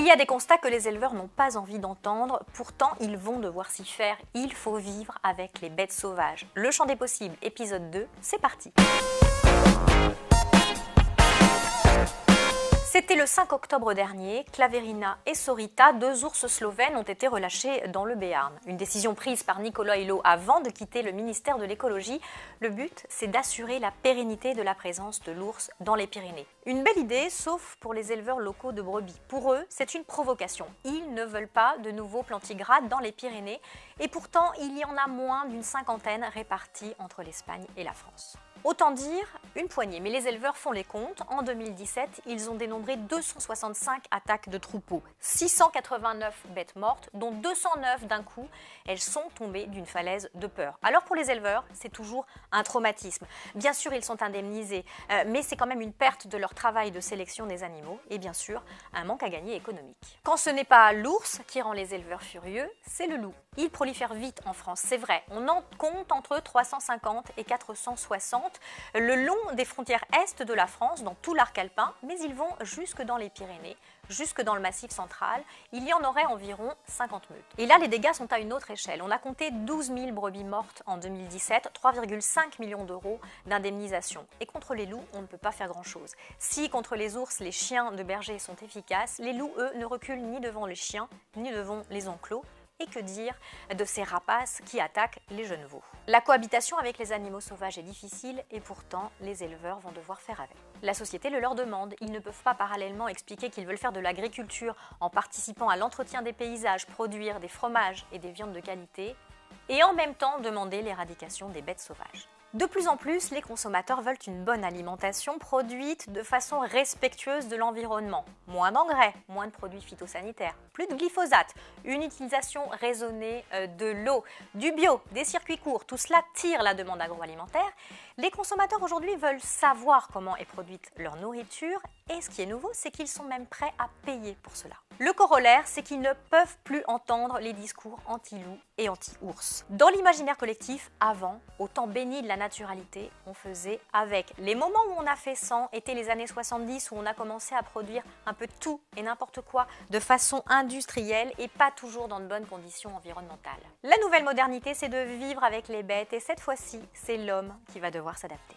Il y a des constats que les éleveurs n'ont pas envie d'entendre, pourtant ils vont devoir s'y faire. Il faut vivre avec les bêtes sauvages. Le champ des possibles, épisode 2, c'est parti. C'était le 5 octobre dernier, Claverina et Sorita, deux ours slovènes, ont été relâchés dans le Béarn. Une décision prise par Nicolas Hulot avant de quitter le ministère de l'écologie. Le but, c'est d'assurer la pérennité de la présence de l'ours dans les Pyrénées. Une belle idée, sauf pour les éleveurs locaux de brebis. Pour eux, c'est une provocation. Ils ne veulent pas de nouveaux plantigrades dans les Pyrénées et pourtant, il y en a moins d'une cinquantaine répartis entre l'Espagne et la France. Autant dire une poignée, mais les éleveurs font les comptes. En 2017, ils ont dénombré 265 attaques de troupeaux, 689 bêtes mortes, dont 209 d'un coup. Elles sont tombées d'une falaise de peur. Alors pour les éleveurs, c'est toujours un traumatisme. Bien sûr, ils sont indemnisés, mais c'est quand même une perte de leur travail de sélection des animaux et bien sûr, un manque à gagner économique. Quand ce n'est pas l'ours qui rend les éleveurs furieux, c'est le loup. Il prolifère vite en France, c'est vrai. On en compte entre 350 et 460 le long des frontières est de la France, dans tout l'arc alpin, mais ils vont jusque dans les Pyrénées, jusque dans le Massif central. Il y en aurait environ 50 meutes. Et là, les dégâts sont à une autre échelle. On a compté 12 000 brebis mortes en 2017, 3,5 millions d'euros d'indemnisation. Et contre les loups, on ne peut pas faire grand-chose. Si contre les ours, les chiens de berger sont efficaces, les loups, eux, ne reculent ni devant les chiens, ni devant les enclos. Et que dire de ces rapaces qui attaquent les jeunes veaux. La cohabitation avec les animaux sauvages est difficile et pourtant les éleveurs vont devoir faire avec. La société le leur demande, ils ne peuvent pas parallèlement expliquer qu'ils veulent faire de l'agriculture en participant à l'entretien des paysages, produire des fromages et des viandes de qualité et en même temps demander l'éradication des bêtes sauvages. De plus en plus, les consommateurs veulent une bonne alimentation produite de façon respectueuse de l'environnement. Moins d'engrais, moins de produits phytosanitaires, plus de glyphosate, une utilisation raisonnée de l'eau, du bio, des circuits courts. Tout cela tire la demande agroalimentaire. Les consommateurs aujourd'hui veulent savoir comment est produite leur nourriture et ce qui est nouveau, c'est qu'ils sont même prêts à payer pour cela. Le corollaire, c'est qu'ils ne peuvent plus entendre les discours anti-loup et anti-ours. Dans l'imaginaire collectif, avant, au temps béni de la naturalité, on faisait avec. Les moments où on a fait sans étaient les années 70 où on a commencé à produire un peu tout et n'importe quoi de façon industrielle et pas toujours dans de bonnes conditions environnementales. La nouvelle modernité, c'est de vivre avec les bêtes et cette fois-ci, c'est l'homme qui va devoir s'adapter.